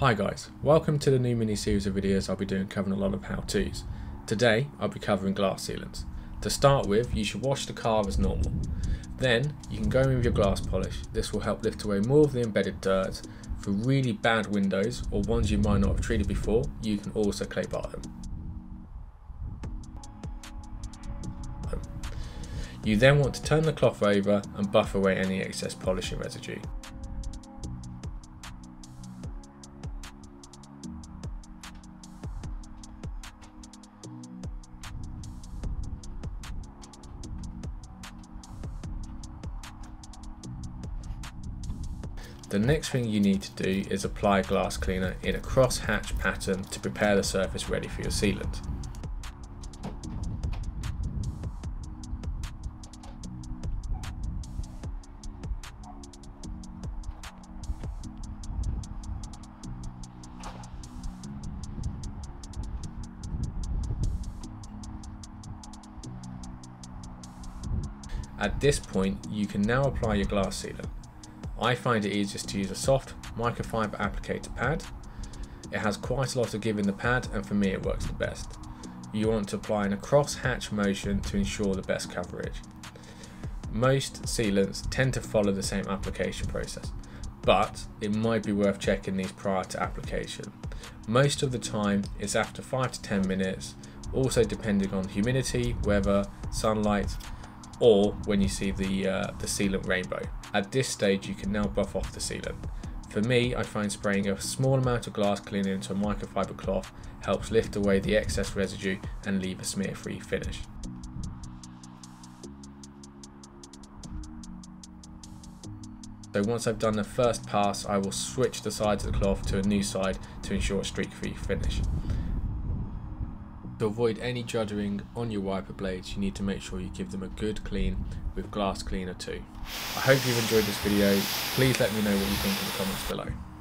Hi guys, welcome to the new mini series of videos I'll be doing covering a lot of how-tos. Today I'll be covering glass sealants. To start with, you should wash the car as normal. Then you can go in with your glass polish. This will help lift away more of the embedded dirt. For really bad windows or ones you might not have treated before, you can also clay bar them. You then want to turn the cloth over and buff away any excess polishing residue. The next thing you need to do is apply a glass cleaner in a cross-hatch pattern to prepare the surface ready for your sealant. At this point, you can now apply your glass sealant. I find it easiest to use a soft microfiber applicator pad. It has quite a lot of give in the pad, and for me it works the best. You want to apply in a cross-hatch motion to ensure the best coverage. Most sealants tend to follow the same application process, but it might be worth checking these prior to application. Most of the time it's after 5 to 10 minutes, also depending on humidity, weather, sunlight, or when you see the sealant rainbow. At this stage you can now buff off the sealant. For me, I find spraying a small amount of glass cleaner into a microfiber cloth helps lift away the excess residue and leave a smear-free finish. So once I've done the first pass, I will switch the sides of the cloth to a new side to ensure a streak-free finish. To avoid any juddering on your wiper blades, you need to make sure you give them a good clean with glass cleaner too. I hope you've enjoyed this video. Please let me know what you think in the comments below.